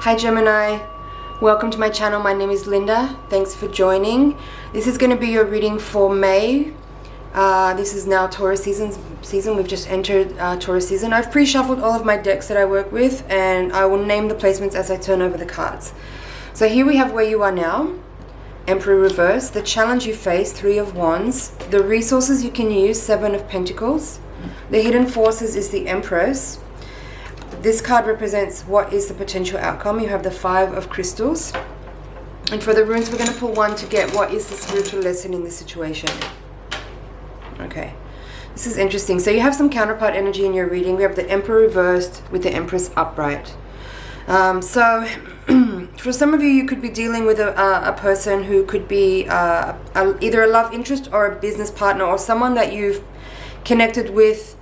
Hi Gemini, welcome to my channel. My name is Linda. Thanks for joining. This is going to be your reading for May. This is now Taurus season. We've just entered Taurus season. I've pre-shuffled all of my decks that I work with, and I will name the placements as I turn over the cards. So here we have where you are now, Emperor reverse, the challenge you face, Three of Wands, the resources you can use, Seven of Pentacles, the hidden forces is the Empress. This card represents what is the potential outcome. You have the Five of Crystals. And for the runes, we're going to pull one to get what is the spiritual lesson in this situation. Okay, this is interesting. So you have some counterpart energy in your reading. We have the Emperor reversed with the Empress upright. So for some of you, you could be dealing with a person who could be either a love interest or a business partner, or someone that you've connected with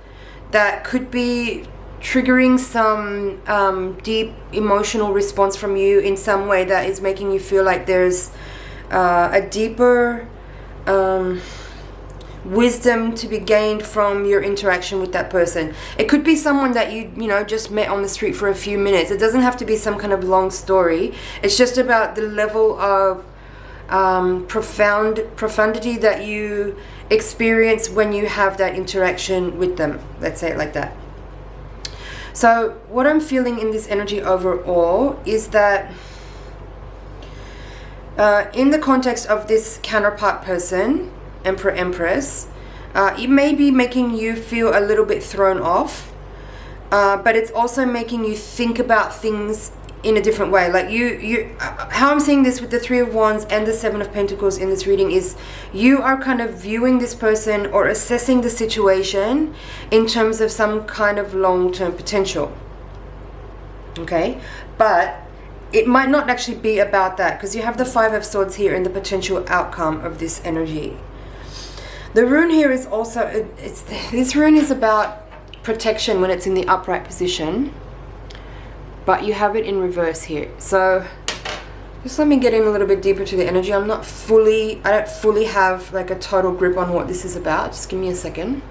that could be triggering some deep emotional response from you in some way that is making you feel like there's a deeper wisdom to be gained from your interaction with that person. It could be someone that you just met on the street for a few minutes. It doesn't have to be some kind of long story. It's just about the level of profundity that you experience when you have that interaction with them. Let's say it like that. So what I'm feeling in this energy overall is that in the context of this counterpart person, Emperor Empress, it may be making you feel a little bit thrown off, but it's also making you think about things in a different way. Like how I'm seeing this with the Three of Wands and the Seven of Pentacles in this reading is you are kind of viewing this person or assessing the situation in terms of some kind of long-term potential. Okay, but it might not actually be about that, because you have the Five of Swords here in the potential outcome of this energy. The rune here is also, this rune is about protection when it's in the upright position, but you have it in reverse here. So just let me get in a little bit deeper to the energy. I don't fully have like a total grip on what this is about. Just give me a second.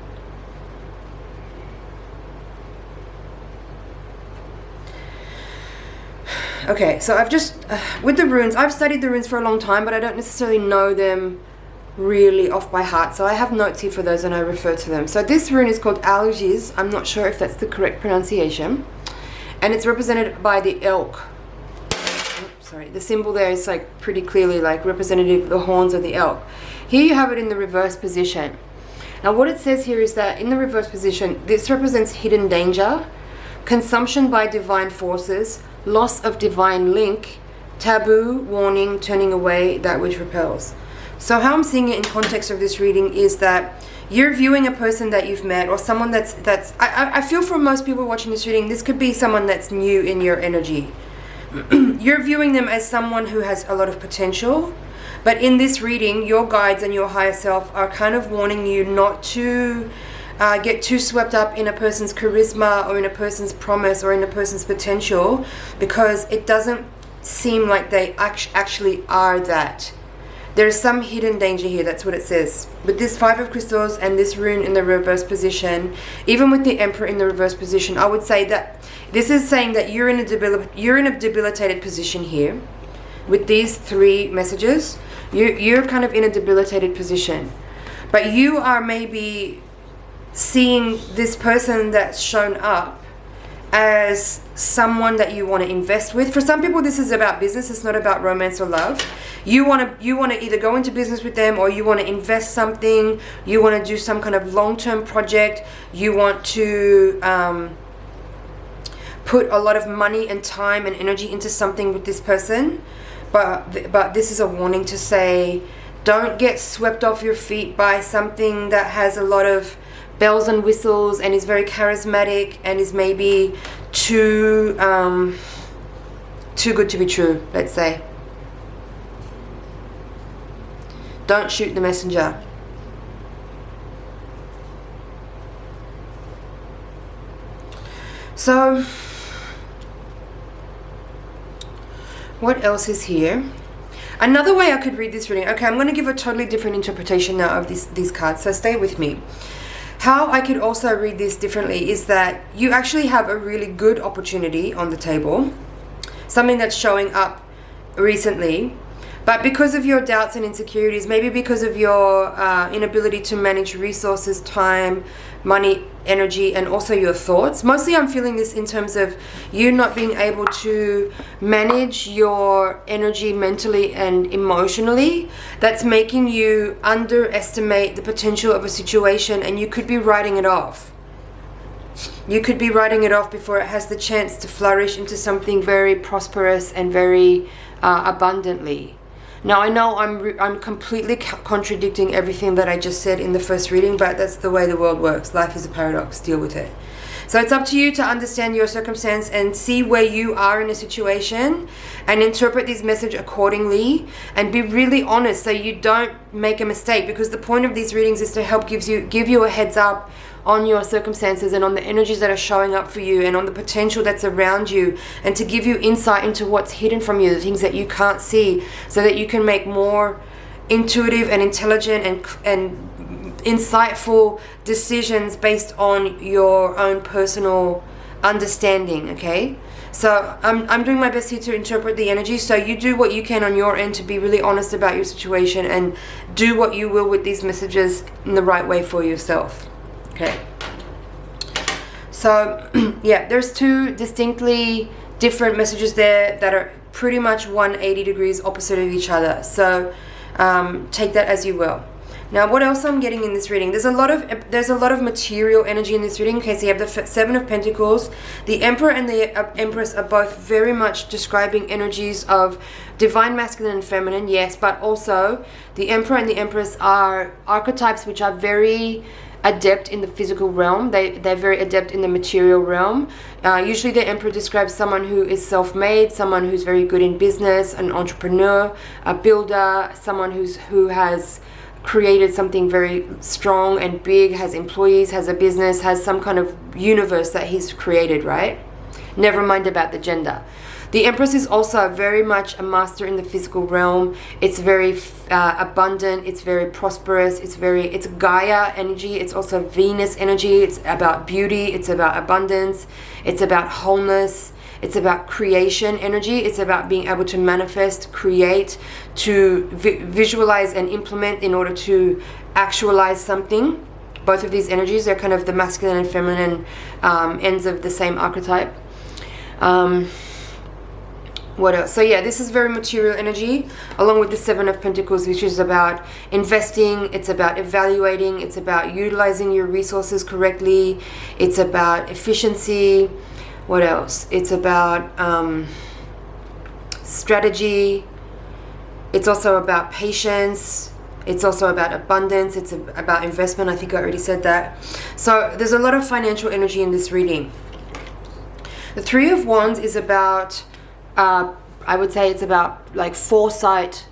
Okay, so I've just, with the runes, I've studied the runes for a long time, but I don't necessarily know them really off by heart. So I have notes here for those and I refer to them. So this rune is called Algiz. I'm not sure if that's the correct pronunciation. And it's represented by the elk. Oops, sorry, the symbol there is like pretty clearly like representative of the horns of the elk. Here you have it in the reverse position. Now what it says here is that in the reverse position, this represents hidden danger, consumption by divine forces, loss of divine link, taboo, warning, turning away that which repels. So how I'm seeing it in context of this reading is that you're viewing a person that you've met, or someone I feel for most people watching this reading, this could be someone that's new in your energy. You're viewing them as someone who has a lot of potential, but in this reading, your guides and your higher self are kind of warning you not to get too swept up in a person's charisma or in a person's promise or in a person's potential, because it doesn't seem like they actually are that. There's some hidden danger here, that's what it says. With this Five of Crystals and this rune in the reverse position, even with the Emperor in the reverse position, I would say that this is saying that you're in a debilitated position here. With these three messages, you're kind of in a debilitated position. But you are maybe seeing this person that's shown up as someone that you want to invest with. For some people, this is about business. It's not about romance or love. You want to either go into business with them, or you want to invest something. You want to do some kind of long-term project. You want to put a lot of money and time and energy into something with this person. But this is a warning to say, don't get swept off your feet by something that has a lot of bells and whistles and is very charismatic and is maybe too good to be true, let's say. Don't shoot the messenger. So what else is here? Another way I could read this reading. Okay, I'm going to give a totally different interpretation now of these cards, so stay with me. How I could also read this differently is that you actually have a really good opportunity on the table. something that's showing up recently. But because of your doubts and insecurities, maybe because of your inability to manage resources, time, money, energy, and also your thoughts. Mostly I'm feeling this in terms of you not being able to manage your energy mentally and emotionally. That's making you underestimate the potential of a situation, and you could be writing it off. You could be writing it off before it has the chance to flourish into something very prosperous and very abundantly. Now, I know I'm completely contradicting everything that I just said in the first reading, but that's the way the world works. Life is a paradox. Deal with it. So it's up to you to understand your circumstance and see where you are in a situation and interpret this message accordingly, and be really honest so you don't make a mistake, because the point of these readings is to help give you a heads up on your circumstances and on the energies that are showing up for you and on the potential that's around you, and to give you insight into what's hidden from you, the things that you can't see, so that you can make more intuitive and intelligent and insightful decisions based on your own personal understanding. Okay, so I'm doing my best here to interpret the energy, so you do what you can on your end to be really honest about your situation and do what you will with these messages in the right way for yourself. Okay, so yeah, there's two distinctly different messages there that are pretty much 180 degrees opposite of each other, so take that as you will. Now, what else I'm getting in this reading? There's a lot of material energy in this reading. Okay, so you have the Seven of Pentacles. The Emperor and the Empress are both very much describing energies of divine masculine and feminine, yes, but also the Emperor and the Empress are archetypes which are very adept in the physical realm. They're very adept in the material realm. Usually the Emperor describes someone who is self-made, someone who's very good in business, an entrepreneur, a builder, someone who has created something very strong and big, has employees, has a business, has some kind of universe that he's created, right? Never mind about the gender. The Empress is also very much a master in the physical realm. It's very abundant, it's very prosperous, it's Gaia energy, it's also Venus energy. It's about beauty, it's about abundance, it's about wholeness, it's about creation energy, it's about being able to manifest, create, to visualize and implement in order to actualize something. Both of these energies are kind of the masculine and feminine ends of the same archetype. What else? So yeah, this is very material energy, along with the Seven of Pentacles, which is about investing, it's about evaluating, it's about utilizing your resources correctly, it's about efficiency. What else? It's about strategy, it's also about patience, it's also about abundance, it's about investment. I think I already said that. So there's a lot of financial energy in this reading. The Three of Wands is about I would say it's about like foresight,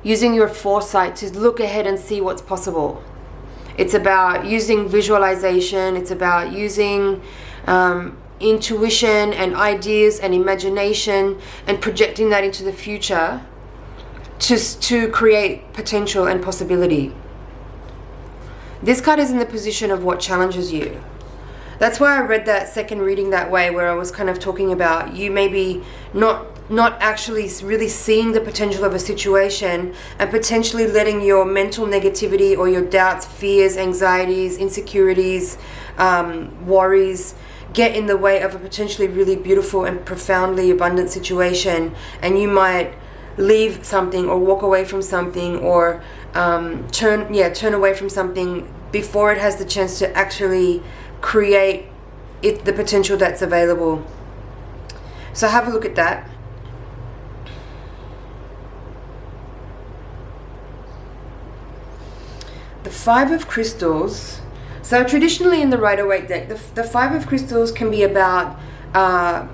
using your foresight to look ahead and see what's possible. It's about using visualization, it's about using intuition and ideas and imagination and projecting that into the future to create potential and possibility. This card is in the position of what challenges you. That's why I read that second reading that way, where I was kind of talking about you maybe not actually really seeing the potential of a situation and potentially letting your mental negativity or your doubts, fears, anxieties, insecurities, worries get in the way of a potentially really beautiful and profoundly abundant situation, and you might leave something or walk away from something or turn away from something before it has the chance to actually create the potential that's available. So have a look at that. The Five of Crystals. So traditionally in the Rider-Waite deck, the Five of Crystals can be about either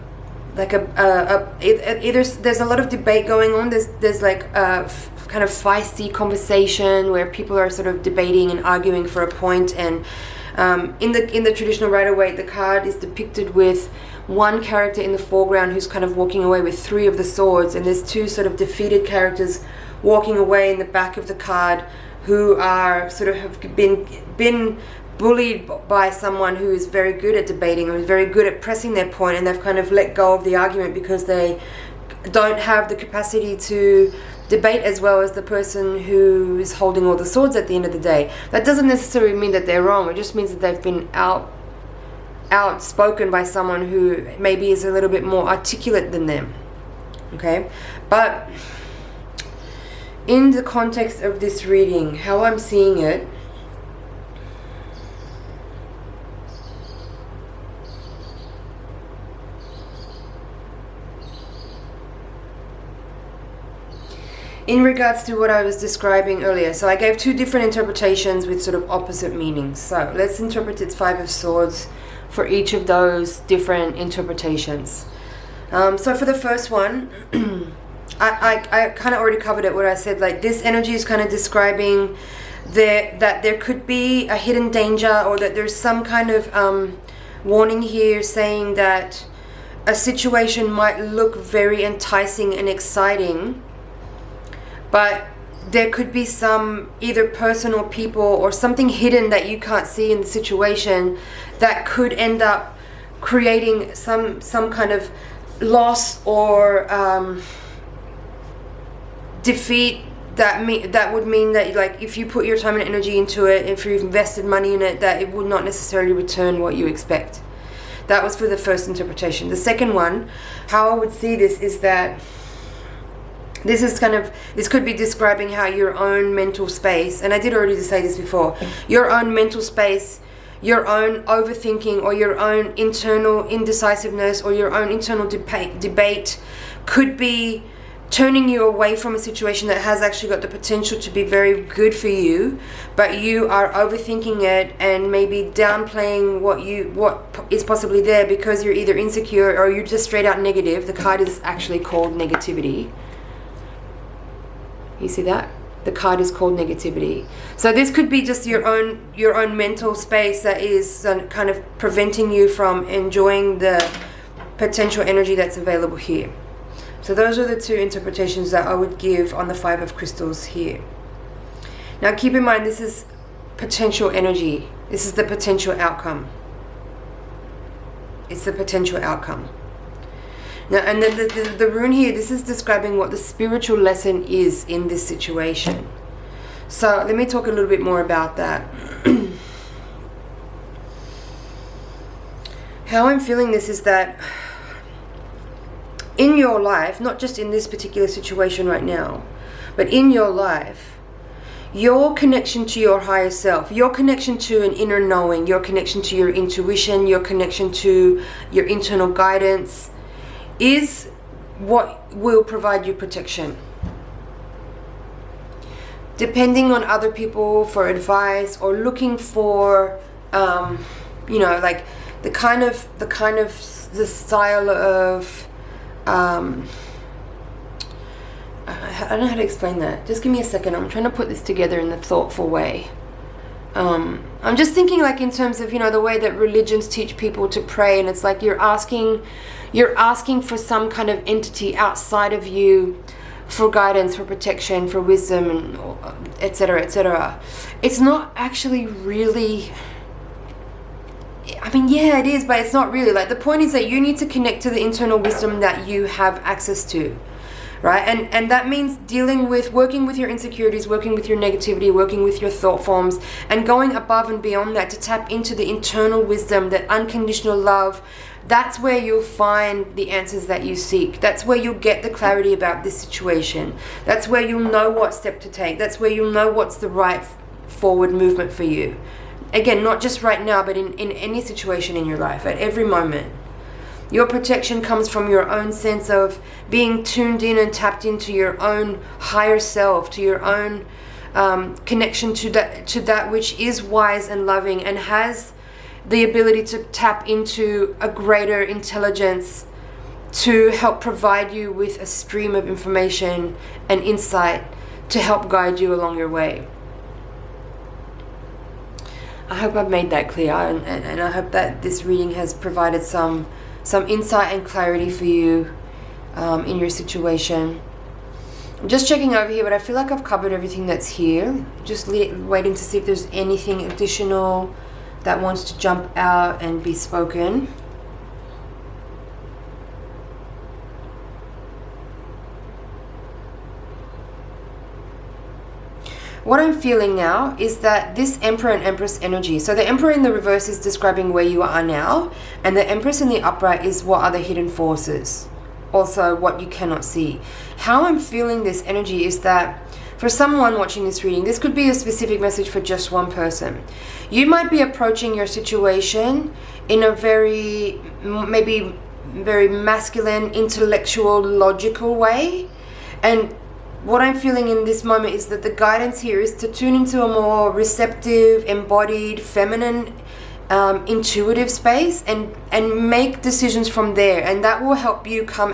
there's a lot of debate going on. There's like a kind of feisty conversation where people are sort of debating and arguing for a point, and in the traditional Rider-Waite, the card is depicted with one character in the foreground who's kind of walking away with Three of the Swords, and there's two sort of defeated characters walking away in the back of the card who are sort of have been bullied by someone who is very good at debating or is very good at pressing their point, and they've kind of let go of the argument because they don't have the capacity to debate as well as the person who is holding all the swords at the end of the day. That doesn't necessarily mean that they're wrong. It just means that they've been outspoken by someone who maybe is a little bit more articulate than them. Okay, but in the context of this reading, how I'm seeing it, in regards to what I was describing earlier, so I gave two different interpretations with sort of opposite meanings. So let's interpret its Five of Swords for each of those different interpretations. So for the first one, I kind of already covered it where I said, like, this energy is kind of describing that there could be a hidden danger, or that there's some kind of warning here saying that a situation might look very enticing and exciting, but there could be some either person or people or something hidden that you can't see in the situation that could end up creating some kind of loss or defeat. That would mean that, like, if you put your time and energy into it, if you've invested money in it, that it would not necessarily return what you expect. That was for the first interpretation. The second one, how I would see this is that this could be describing how your own mental space, and I did already say this before, your own mental space, your own overthinking, or your own internal indecisiveness, or your own internal debate could be turning you away from a situation that has actually got the potential to be very good for you, but you are overthinking it and maybe downplaying what is possibly there because you're either insecure or you're just straight out negative. The card is actually called negativity. You see that? The card is called negativity. So this could be just your own mental space that is kind of preventing you from enjoying the potential energy that's available here. So those are the two interpretations that I would give on the Five of Crystals here. Now keep in mind, this is potential energy. This is the potential outcome. It's the potential outcome. Now, and then the rune here, this is describing what the spiritual lesson is in this situation. So let me talk a little bit more about that. How I'm feeling this is that in your life, not just in this particular situation right now, but in your life, your connection to your higher self, your connection to an inner knowing, your connection to your intuition, your connection to your internal guidance is what will provide you protection. Depending on other people for advice or looking for, like the style of, I don't know how to explain that. Just give me a second. I'm trying to put this together in a thoughtful way. I'm just thinking, like, in terms of, the way that religions teach people to pray, and it's like you're asking for some kind of entity outside of you for guidance, for protection, for wisdom, and etc., etc. It's not actually really, I mean, yeah, it is, but it's not really. Like, the point is that you need to connect to the internal wisdom that you have access to, right? And that means working with your insecurities, working with your negativity, working with your thought forms, and going above and beyond that to tap into the internal wisdom, that unconditional love. That's where you'll find the answers that you seek. That's where you'll get the clarity about this situation. That's where you'll know what step to take. That's where you'll know what's the right forward movement for you. Again, not just right now, but in any situation in your life, at every moment. Your protection comes from your own sense of being tuned in and tapped into your own higher self, to your own connection to that which is wise and loving and has the ability to tap into a greater intelligence to help provide you with a stream of information and insight to help guide you along your way. I hope I've made that clear, and I hope that this reading has provided some insight and clarity for you in your situation. I'm just checking over here, but I feel like I've covered everything that's here. Just waiting to see if there's anything additional that wants to jump out and be spoken. what I'm feeling now is that this Emperor and Empress energy, so the Emperor in the reverse is describing where you are now, and the Empress in the upright is what are the hidden forces, also what you cannot see. How I'm feeling this energy is that for someone watching this reading, this could be a specific message for just one person. You might be approaching your situation in a very, maybe very masculine, intellectual, logical way. And what I'm feeling in this moment is that the guidance here is to tune into a more receptive, embodied, feminine, intuitive space and make decisions from there. And that will help you come